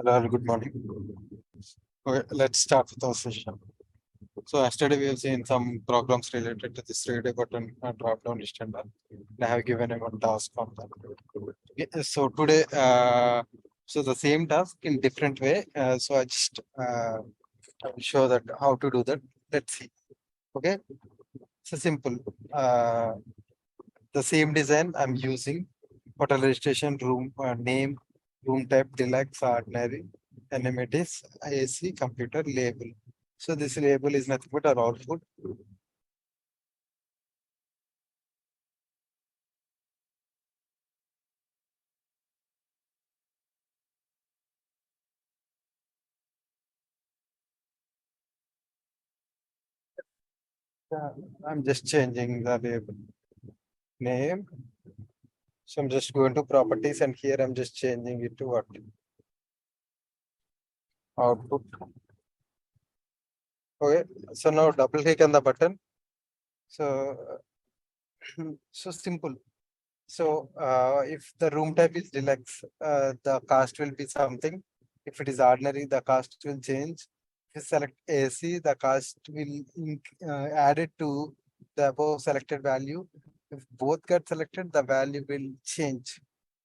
Hello, good morning. Okay, let's start with our session. So yesterday we have seen some programs related to this radio button drop down list and all. I have given him one task on that. Okay, so today, so the same task in different way. So I just I will show that how to do that. Let's see. Okay, so simple. Uh, the same design I'm using. Hotel registration, room name, room type, deluxe, ordinary, amenities, AC, computer, label. So this label is nothing but our output. Uh, I'm just changing the label name. So I'm just going to properties and here I'm just changing it to what? Output. Okay. So now double click on the button. So so simple. So if the room type is deluxe, the cost will be something. If it is ordinary, the cost will change. If you select AC, the cost will add it to the above selected value. If both get selected, the value will change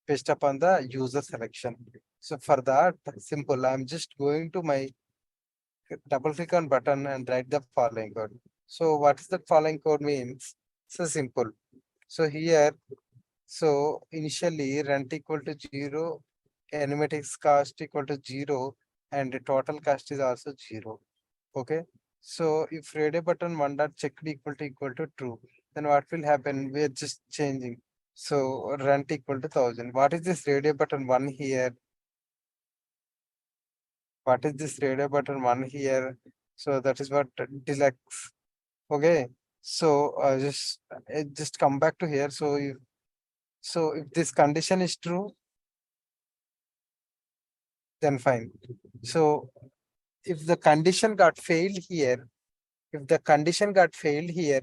based upon the user selection. So for that, simple. I'm just going to my double click on button and write the following code. So what is that following code means? So simple. So here so initially rent equal to 0, animatics cost equal to 0, and the total cost is also 0. Okay. So if radio button one dot checked equal to true, then what will happen? We are just changing. So rent equal to 1000. What is this radio button one here? What is this radio button one here? So that is what deluxe. Okay. So just come back to here. So if this condition is true, then fine. So if the condition got failed here, if the condition got failed here,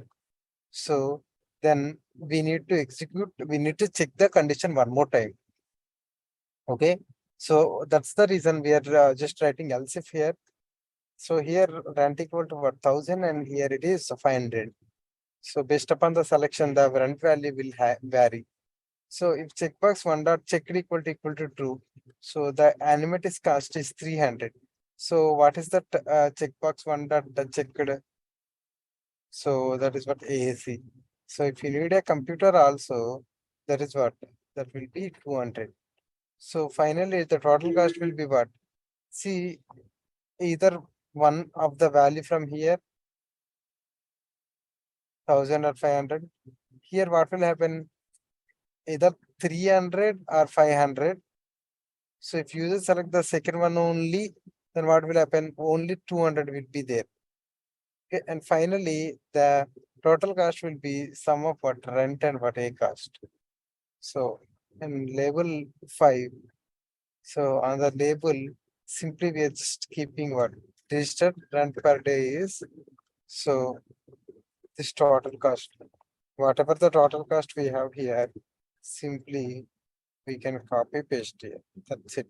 so then we need to check the condition one more time. Okay. So that's the reason we are just writing else if here. So here rent equal to what 1000 and here it is 500. So based upon the selection, the rent value will vary. So if checkbox one dot checked equal to true, so the animated cost is 300. So what is that checkbox one dot checked? So that is what AAC. So if you need a computer also, that is what that will be 200. So finally the total cost will be what? See either one of the value from here 1000 or 500. Here what will happen? Either 300 or 500. So if you just select the second one only, then what will happen? Only 200 will be there. Okay, and finally, the total cost will be sum of what rent and what a cost. So in label 5, so on the label, simply we are just keeping what registered rent per day is. So this total cost, whatever the total cost we have here, simply we can copy paste here. That's it.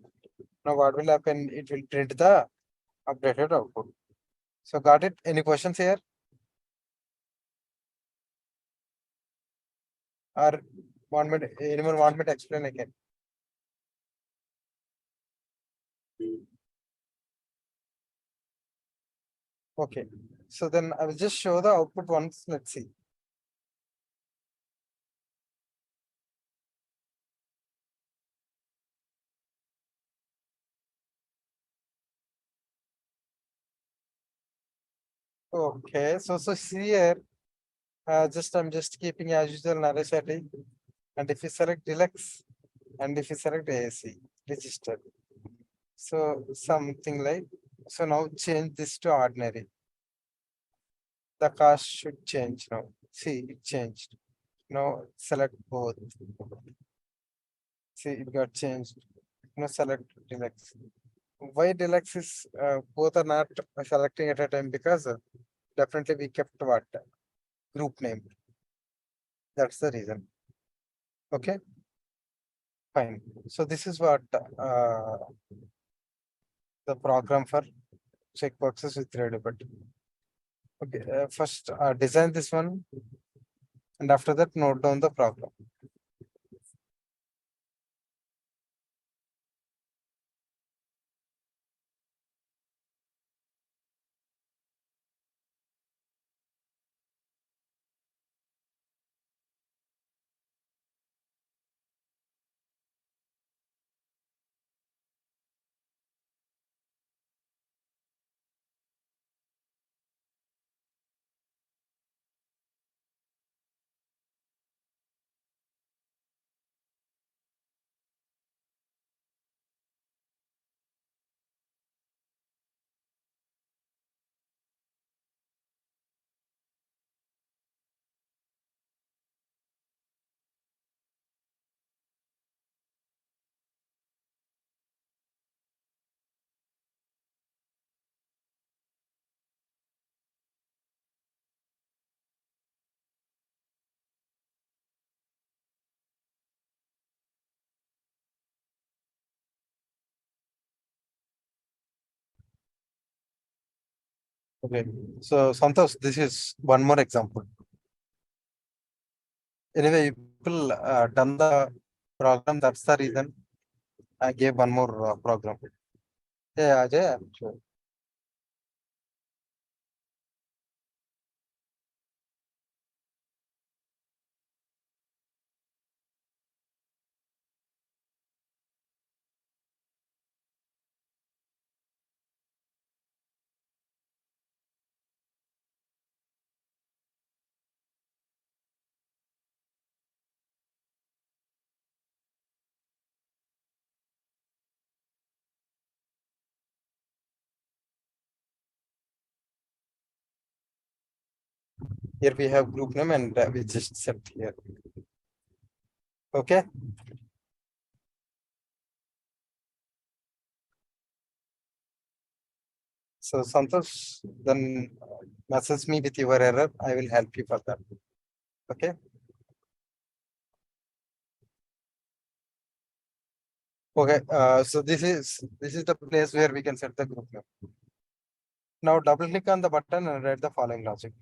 Now what will happen? It will print the updated output. So got it? Any questions here? Or anyone want me to explain again? Okay. So then I will just show the output once. Let's see. Okay. So see here, just I'm just keeping as usual narrative. And if you select deluxe and if you select AC register. So something like so now change this to ordinary. The cost should change now. See it changed. Now select both. See it got changed. Now select deluxe. Why deluxe is both are not selecting at a time because definitely we kept what group name. That's the reason. Okay, fine. So this is what the program for checkboxes with readability. Okay, first design this one, and after that note down the program. Okay, so Santosh, this is one more example. Anyway, people done the program. That's the reason I gave one more program. Yeah, Ajay, sure. Here we have group name and we just set here. Okay. So Santosh, then message me with your error. I will help you for that. Okay. Okay. So this is the place where we can set the group name. Now double click on the button and write the following logic.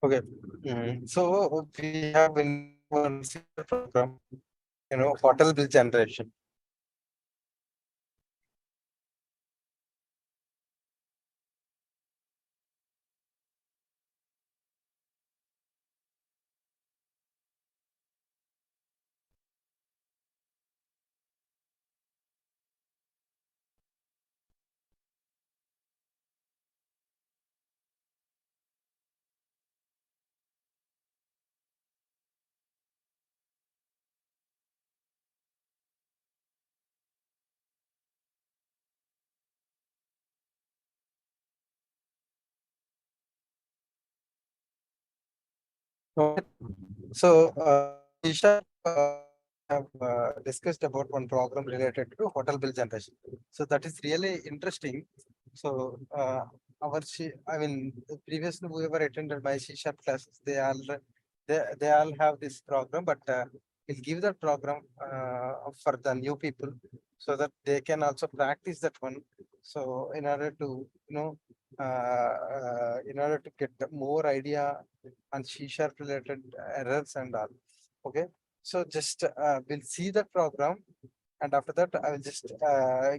Okay. So we have in one senior program, hotel bill generation. Okay. So, Isha, have discussed about one program related to hotel bill generation. So that is really interesting. So, I mean, previously whoever attended my C sharp classes, they all have this program, but we'll give that program for the new people so that they can also practice that one. So, in order to, in order to get more idea on C sharp related errors and all. Okay. So just we'll see the program, and after that I will just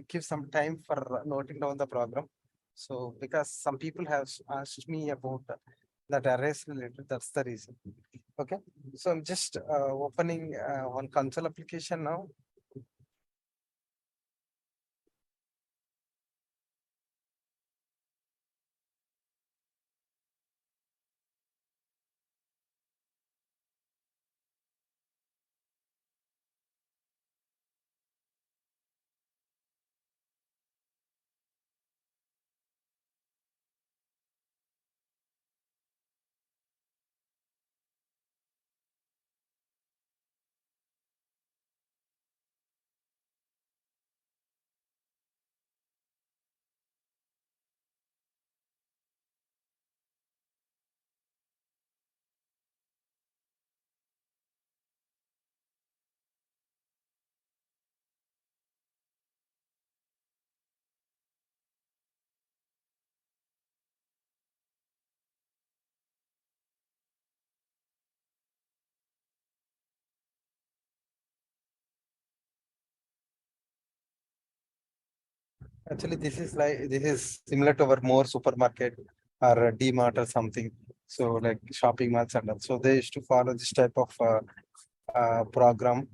give some time for noting down the program. So because some people have asked me about that arrays related, that's the reason. Okay. So I'm just opening one console application now. Actually, this is similar to our more supermarket or a D-Mart or something. So like shopping malls and all. So they used to follow this type of program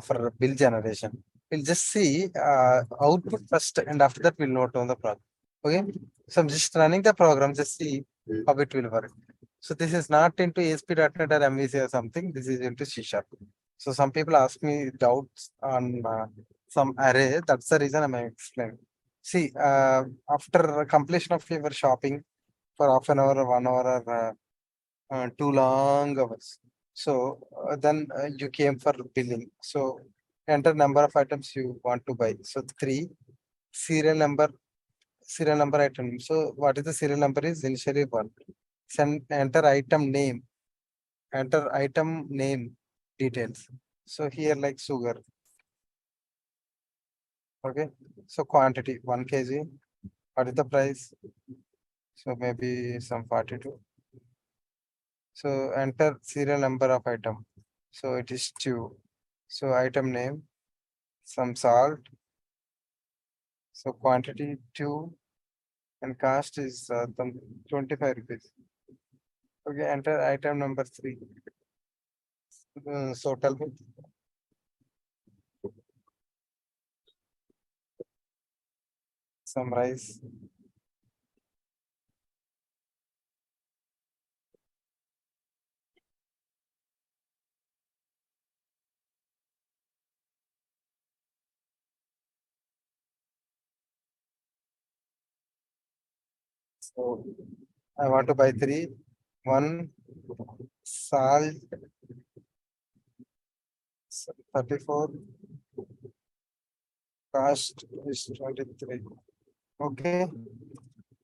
for bill generation. We'll just see output first, and after that we'll note on the program. Okay. So I'm just running the program, just see how it will work. So this is not into ASP.NET or MVC or something. This is into C sharp. So some people ask me doubts on some array. That's the reason I'm explaining. See, after completion of your shopping for half an hour or 1 hour or too long hours. So then you came for billing. So enter number of items you want to buy. So three serial number, serial number item. So what is the serial number is initially one. Send enter item name, enter item name details. So here like sugar. Okay. So quantity 1 kg. What is the price? So maybe some 42. So enter serial number of item. So it is two. So item name, some salt. So quantity two and cost is 25 rupees. Okay, enter item number three. So tell me. Some rice. So I want to buy three. One salt, 34, cost is 23. Okay,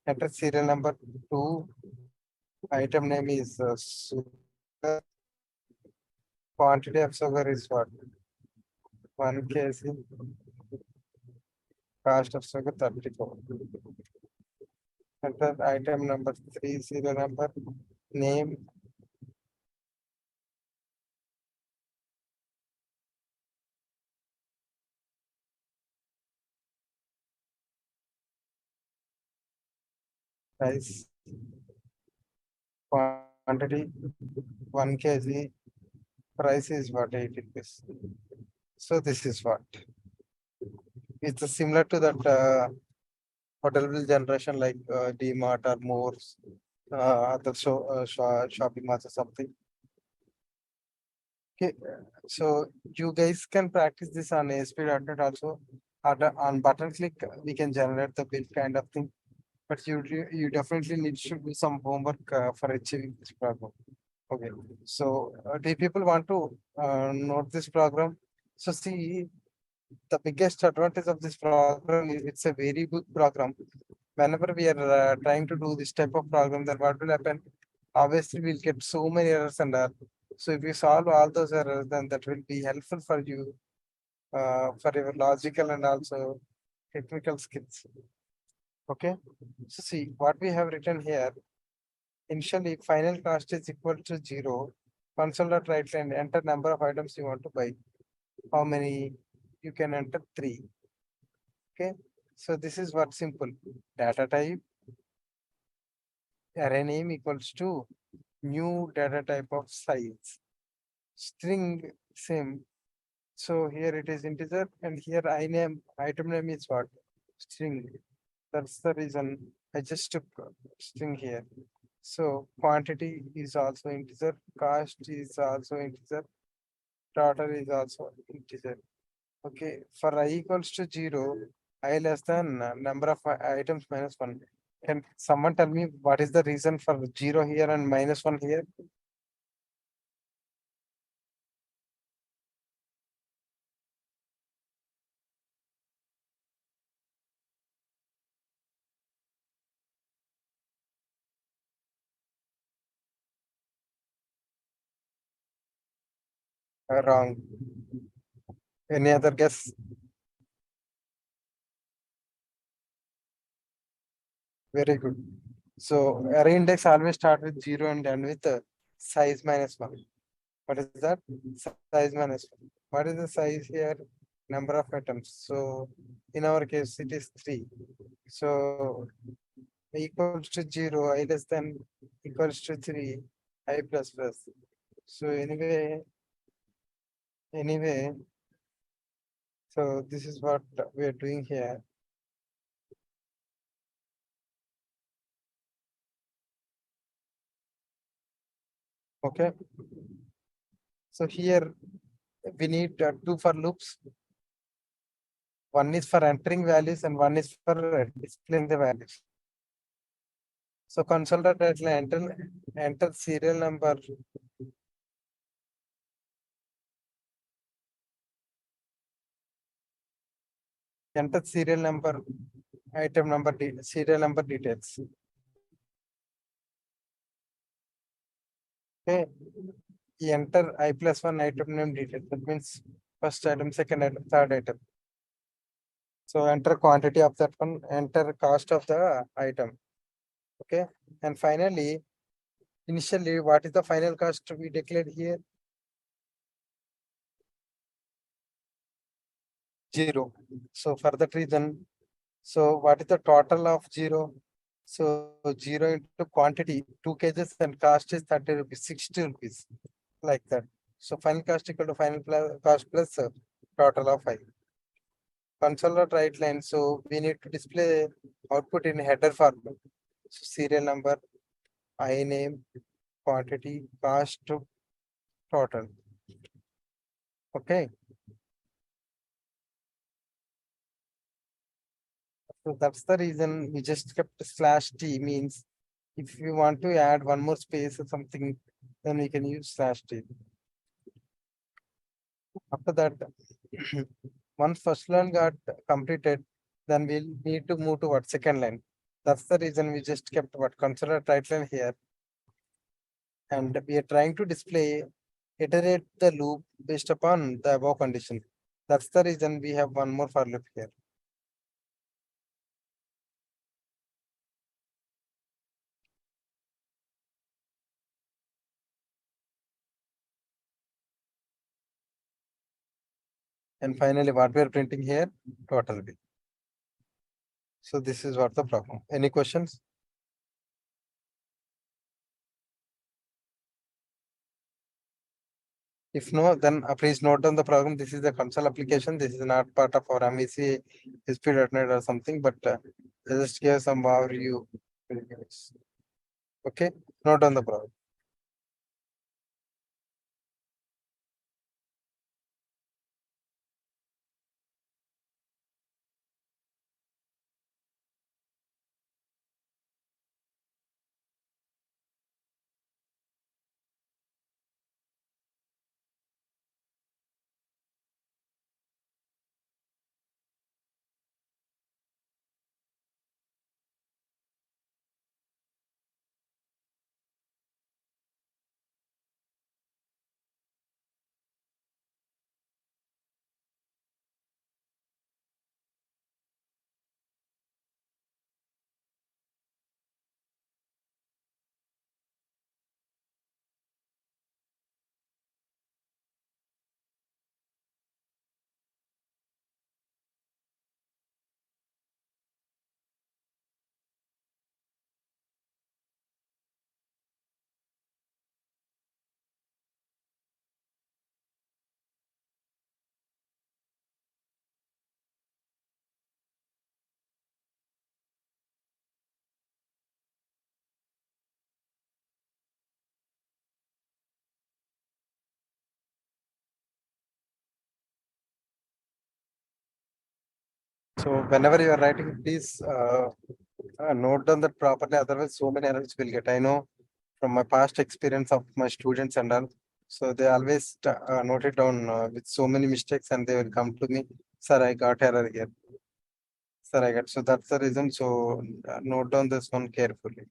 enter serial number 2, item name is sugar, quantity of sugar is what? 1 kg, cost of sugar 34. Enter item number 3, serial number, name, price, quantity 1 kg, price is what? 80 rupees. So this is what? It's similar to that hotel bill generation like DMart or more other shopping malls or something. Okay, so you guys can practice this on ASP.NET also. On button click, we can generate the bill kind of thing. But you definitely need to do some homework for achieving this problem. Okay, so do people want to note this program? So see, the biggest advantage of this program is it's a very good program. Whenever we are trying to do this type of program, then what will happen? Obviously, we'll get so many errors and all. So if you solve all those errors, then that will be helpful for you for your logical and also technical skills. Okay. So see what we have written here. Initially, final cost is equal to 0. Console.write line, enter number of items you want to buy. How many? You can enter 3. Okay. So this is what simple. Data type, array name equals to new data type of size. String same. So here it is integer and here item name is what? String. That's the reason I just took string here. So quantity is also integer, cost is also integer, total is also integer. Okay, for I equals to 0, I less than number of items minus 1. Can someone tell me what is the reason for 0 here and minus 1 here? Wrong. Any other guess? Very good. So array index always start with 0 and end with size minus 1. What is that? Size minus 1. What is the size here? Number of items. So in our case, it is 3. So equals to 0, I less than equals to 3, I plus plus. So anyway, so this is what we are doing here. Okay. So here we need two for loops. One is for entering values and one is for displaying the values. So console.write line enter serial number. Enter serial number, item number, serial number details. Okay. Enter I plus 1 item name detail. That means first item, second item, third item. So enter quantity of that one, enter cost of the item. Okay. And finally, initially, what is the final cost to be declared here? 0. So for that reason, so what is the total of 0? So 0 into quantity, 2 kgs and cost is 30 rupees, 60 rupees, like that. So final cost equal to final cost plus total of 5. Console.write line. So we need to display output in header format. So serial number, I name, quantity, cost to total. Okay. So that's the reason we just kept /t means if you want to add one more space or something, then we can use /t. After that, once first line got completed, then we'll need to move to what second line. That's the reason we just kept what consider right line here, and we are trying to display iterate the loop based upon the above condition. That's the reason we have one more for loop here. And finally, what we are printing here, total bill. So this is what the problem. Any questions? If no, then please note down the program. This is the console application. This is not part of our MVC SP.NET or something, but just give some overview. Okay, note down the program. So whenever you are writing, please note down that properly. Otherwise, so many errors will get. I know from my past experience of my students and all. So they always note it down with so many mistakes, and they will come to me, sir, I got error here. Sir, I got. So that's the reason. So note down this one carefully.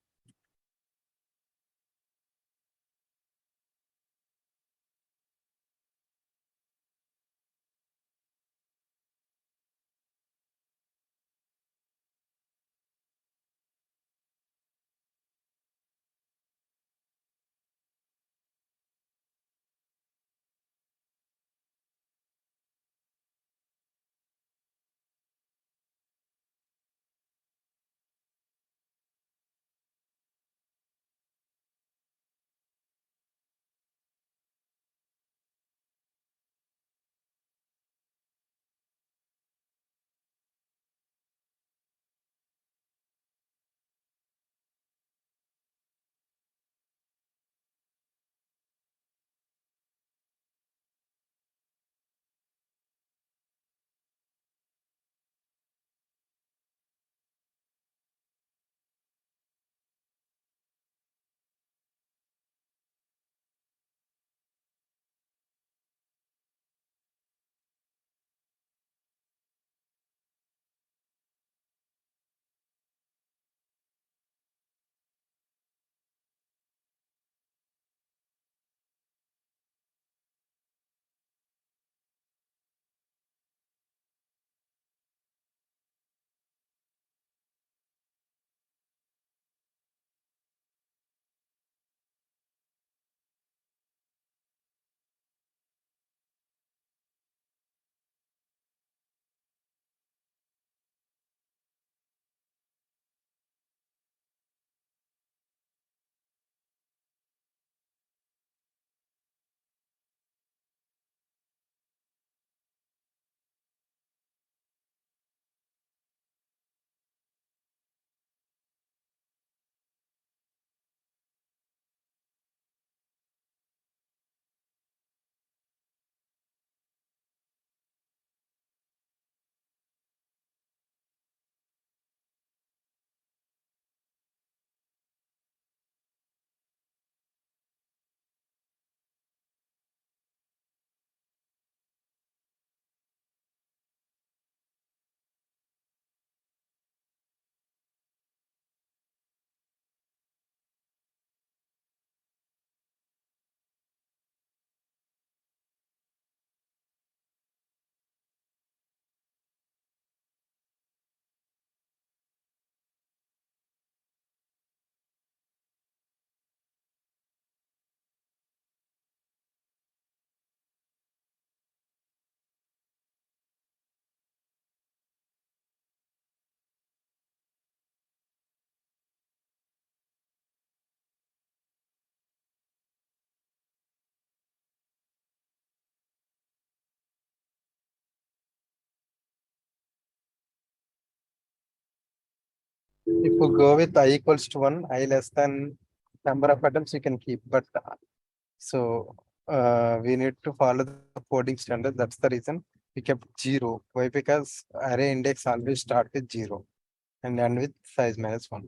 If you go with I equals to 1, I less than number of atoms you can keep. But so we need to follow the coding standard. That's the reason we kept 0. Why? Because array index always start with 0 and end with size minus 1.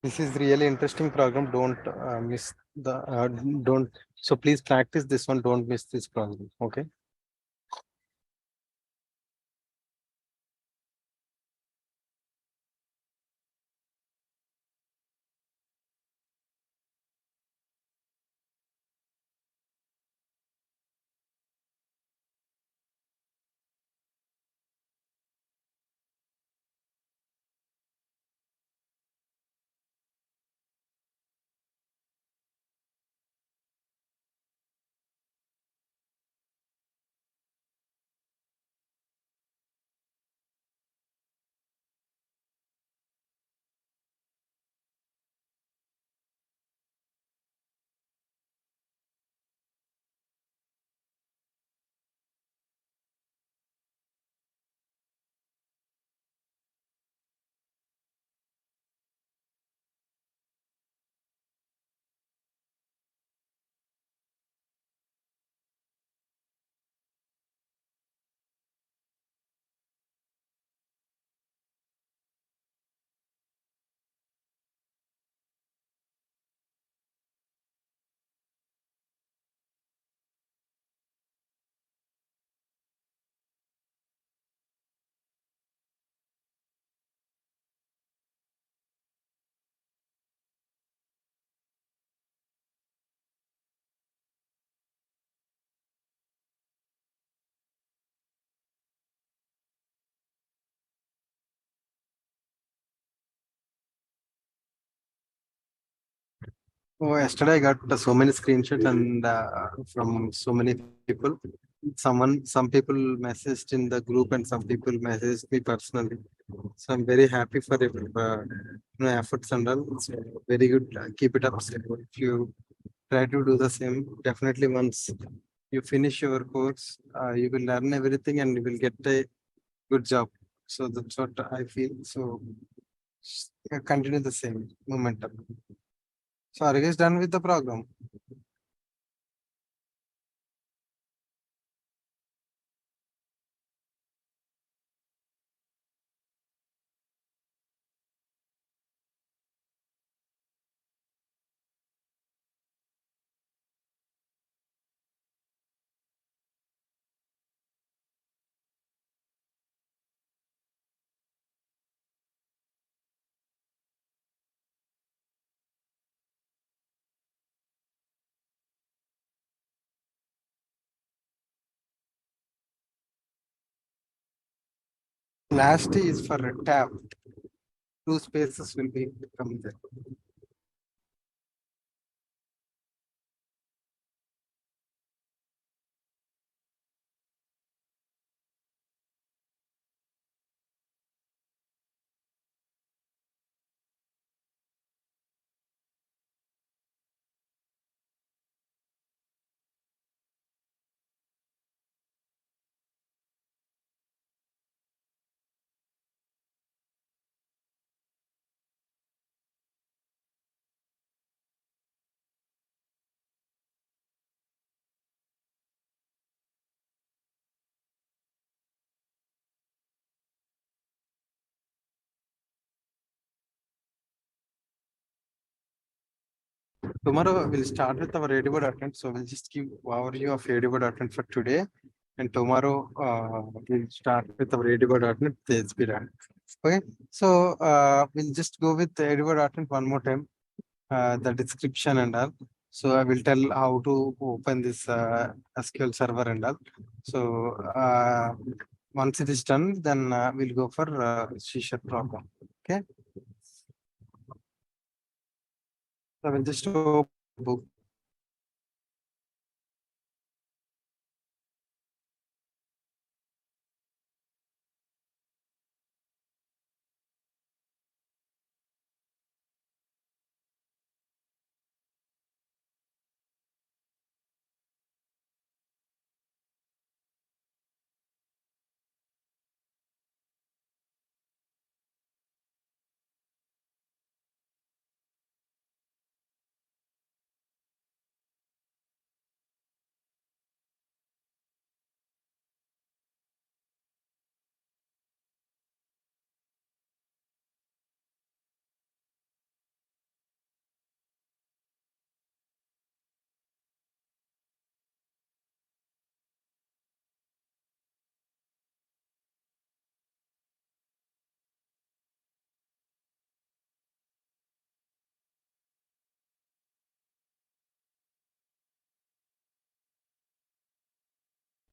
This is really interesting program. Don't miss the don't. So please practice this one. Don't miss this program. Okay. Oh, yesterday I got so many screenshots and from so many people. Some people messaged in the group and some people messaged me personally. So I'm very happy for your efforts and all. It's very good. Keep it up. So if you try to do the same, definitely once you finish your course, you will learn everything and you will get a good job. So that's what I feel. So continue the same momentum. So are you guys done with the program? Last is for a tab. Two spaces will be come there. Tomorrow we'll start with our ready board attempt. So we'll just give overview of ready board attempt for today. And tomorrow we'll start with our ready board attempt, the SB run. Okay. So we'll just go with the ready board attempt one more time. The description and all. So I will tell how to open this SQL server and all. So once it is done, then we'll go for C# program. Okay. So we'll just open book.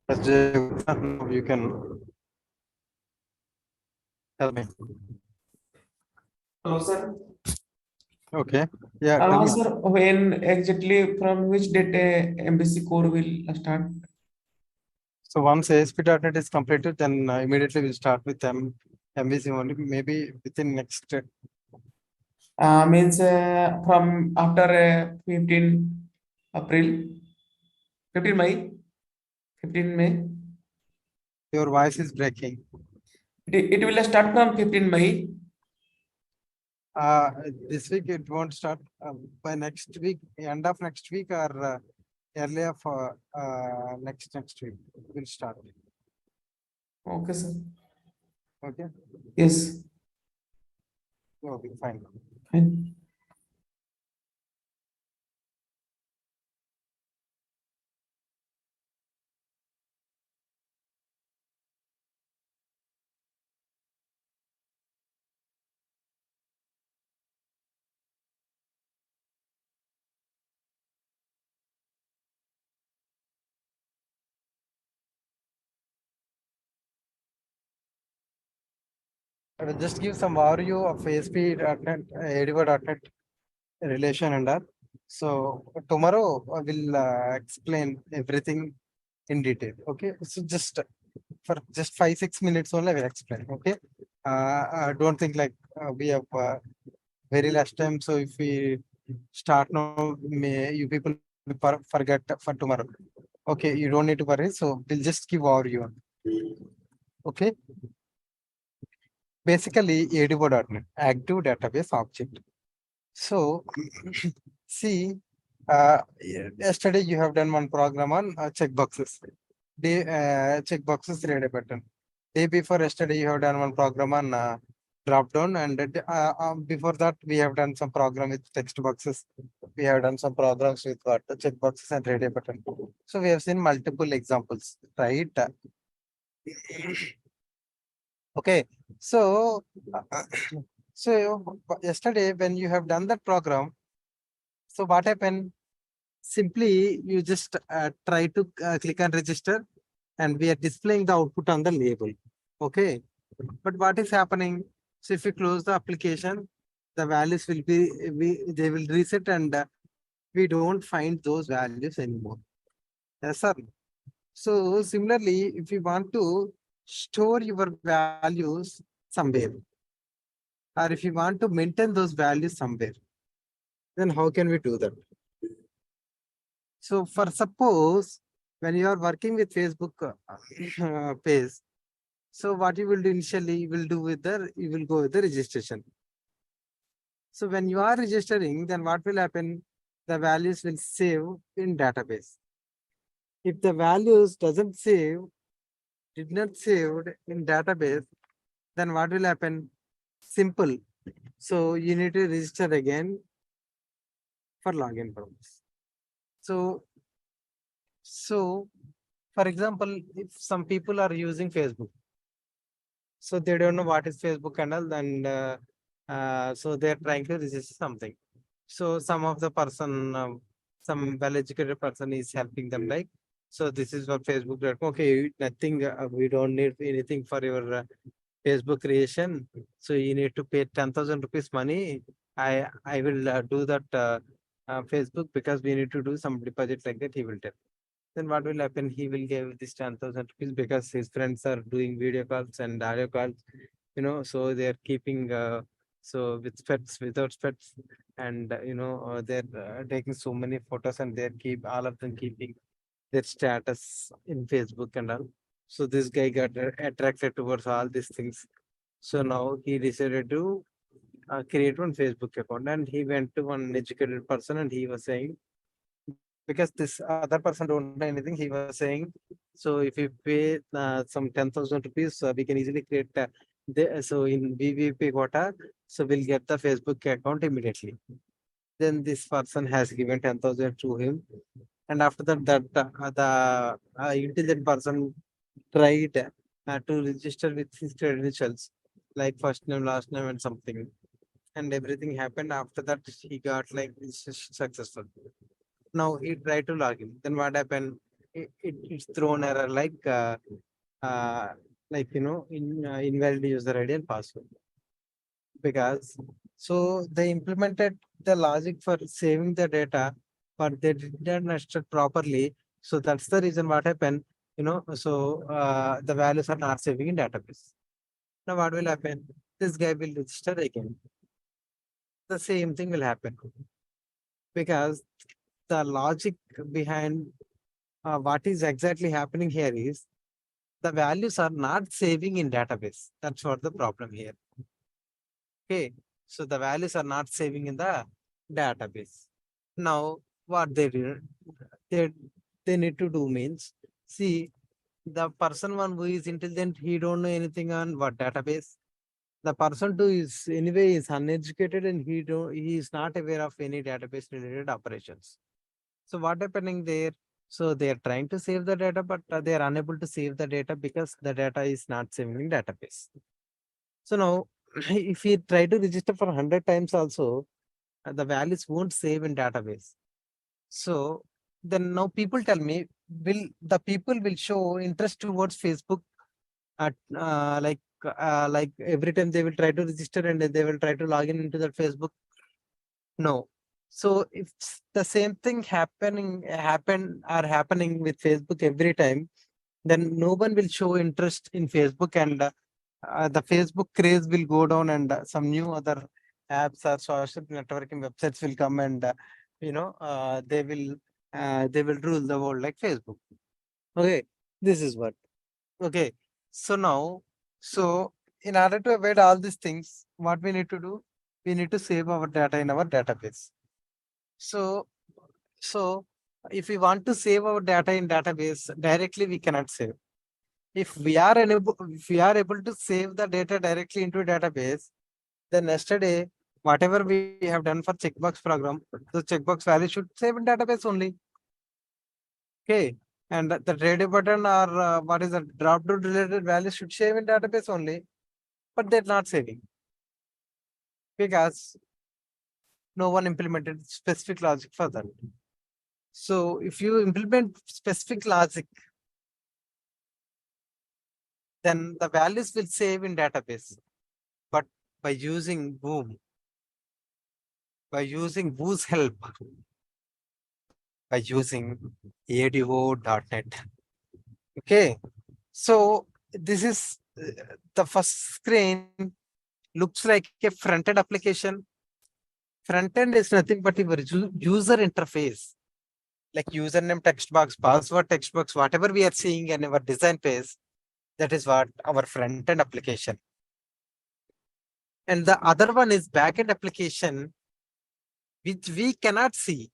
You can tell me. Hello, sir. Okay. Yeah, tell me. Sir, when exactly from which date MVC core will start? So once ASP.NET is completed, then immediately we'll start with MVC only, maybe within next. Means from after 15 April, 15 May, 15 May. Your voice is breaking. It will start from 15 May. Uh, this week it won't start. By next week, end of next week or earlier for next week will start. Okay, sir. Okay. Yes. Okay, fine. Fine. I will just give some overview of ASP.NET, ADV.NET relation and all. So tomorrow I will explain everything in detail. Okay. So just for just 5-6 minutes only I will explain. Okay. I don't think like we have very last time. So if we start now, you people will forget for tomorrow. Okay. You don't need to worry. So we'll just give overview. Okay. Basically, ADO.NET, Active Database Object. So, see, yesterday you have done one program on checkboxes. Checkboxes read button. Day before yesterday you have done one program on drop down, and before that we have done some program with text boxes. We have done some programs with what checkboxes and read button. So we have seen multiple examples, right? Okay, so so yesterday when you have done that program, so what happened? Simply you just try to click on register, and we are displaying the output on the label. Okay, but what is happening? So if you close the application, the values will be they will reset, and we don't find those values anymore. Yes, sir. So similarly, if you want to store your values somewhere, or if you want to maintain those values somewhere, then how can we do that? So for suppose when you are working with Facebook page, so what you will do initially, you will go with the registration. So when you are registering, then what will happen? The values will save in database. If the values did not saved in database, then what will happen? Simple. So you need to register again for login purpose. So, so for example, if some people are using Facebook, so they don't know what is Facebook and all, and so they're trying to register something. So some of the person, some well-educated person is helping them like, so this is for Facebook. Okay, nothing. We don't need anything for your Facebook creation. So you need to pay 10,000 rupees money. I will do that Facebook because we need to do some deposit like that. He will tell. Then what will happen? He will give this 10,000 rupees because his friends are doing video calls and audio calls. So they are keeping so with pets, without pets, and they're taking so many photos, and they're keep all of them keeping their status in Facebook and all. So this guy got attracted towards all these things. So now he decided to create one Facebook account, and he went to one educated person, and he was saying, because this other person don't know anything, he was saying, so if you pay some 10,000 rupees, we can easily create so in VVP quota, so we'll get the Facebook account immediately. Then this person has given 10,000 to him, and after that, the intelligent person tried to register with his credentials, like first name, last name, and something, and everything happened. After that, he got like successful. Now he tried to log in. Then what happened? It's thrown error uh, invalid user ID and password, because so they implemented the logic for saving the data, but they did not understand properly. So that's the reason what happened. So the values are not saving in database. Now what will happen? This guy will register again. The same thing will happen, because the logic behind what is exactly happening here is the values are not saving in database. That's what the problem here. Okay. So the values are not saving in the database. Now, what they do, they, they need to do means, see, the person one who is intelligent, he don't know anything on what database. The person two is anyway is uneducated, and he is not aware of any database related operations. So what happening there? So they are trying to save the data, but they are unable to save the data because the data is not saving in database. So now, if we try to register for 100 times also, the values won't save in database. So then now people tell me, will the people will show interest towards Facebook at like every time they will try to register and they will try to log in into that Facebook? No. So if the same thing happening with Facebook every time, then no one will show interest in Facebook, and the Facebook craze will go down, and some new other apps or social networking websites will come, and they will rule the world like Facebook. Okay, this is what. Okay, so now, so in order to avoid all these things, what we need to do, we need to save our data in our database. So, so if we want to save our data in database directly, we cannot save. If we are able to save the data directly into database, then yesterday, whatever we have done for checkbox program, the checkbox value should save in database only. Okay. And the radio button or what is the drop down related value should save in database only, but they're not saving because no one implemented specific logic for that. So if you implement specific logic, then the values will save in database. But by using Boom, by using Boo's help, by using ADO.NET. Okay. So this is the first screen looks like a front-end application. Front-end is nothing but your user interface, like username text box, password text box, whatever we are seeing in our design phase, that is what our front-end application. And the other one is back-end application, which we cannot see,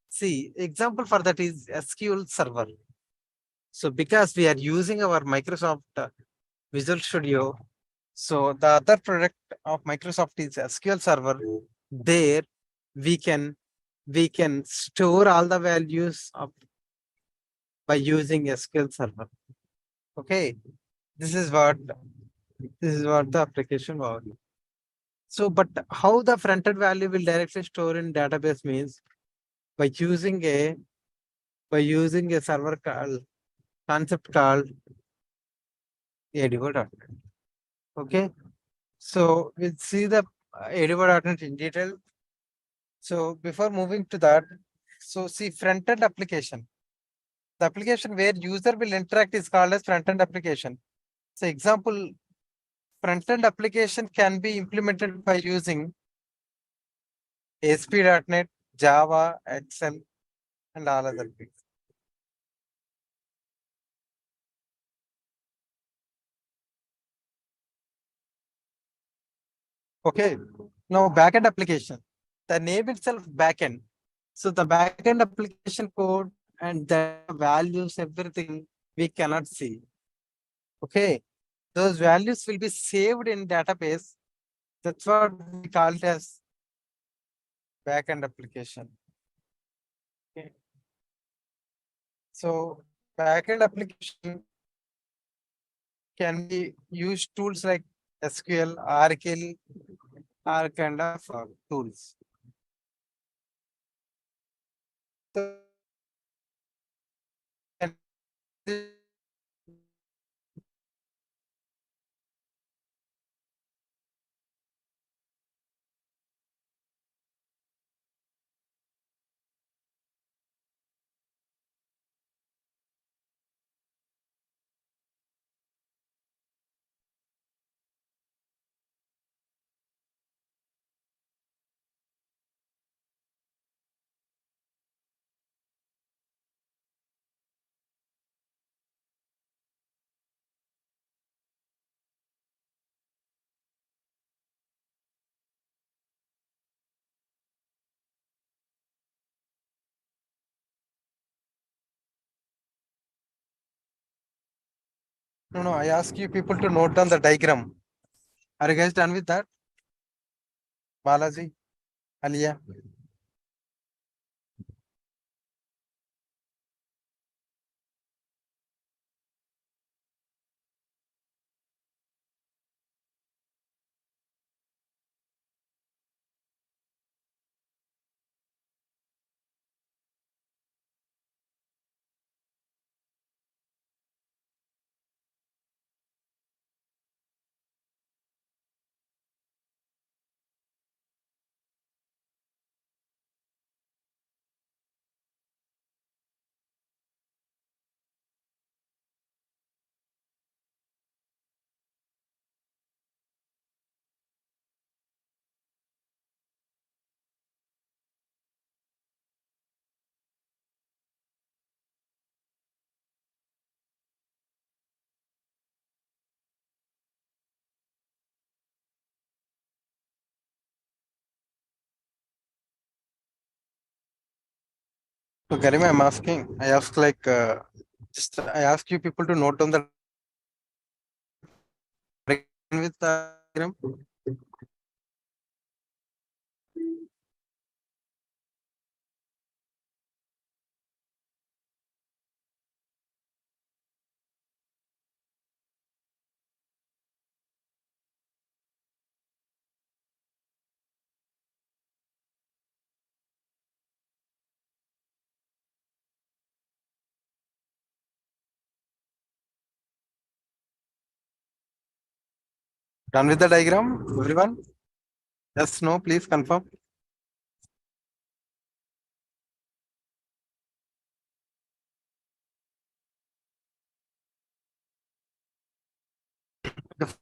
see. Example for that is SQL Server. So because we are using our Microsoft Visual Studio, so the other product of Microsoft is SQL Server. There we can store all the values of by using SQL Server. Okay, this is what the application was. So, but how the front-end value will directly store in database means by using a server concept called ADO.NET. Okay, so we'll see the ADO.NET in detail. So before moving to that, so see front-end application. The application where user will interact is called as front-end application. So example, front-end application can be implemented by using ASP.NET, Java, Excel, and all other things. Okay, now backend application. The name itself backend. So the backend application code and the values, everything we cannot see. Okay, those values will be saved in database. That's what we call it as backend application. Okay. So backend application can be use tools like SQL, Oracle, or kind of tools. So, and no, I ask you people to note down the diagram. Are you guys done with that? Balaji, Alia. So Garima, I'm asking, I ask like, just I ask you people to note down the with the diagram. Done with the diagram, everyone? Yes, no, please confirm.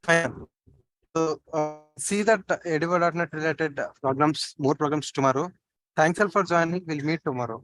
Fine. So see that educo.net related programs, more programs tomorrow. Thanks all for joining. We'll meet tomorrow.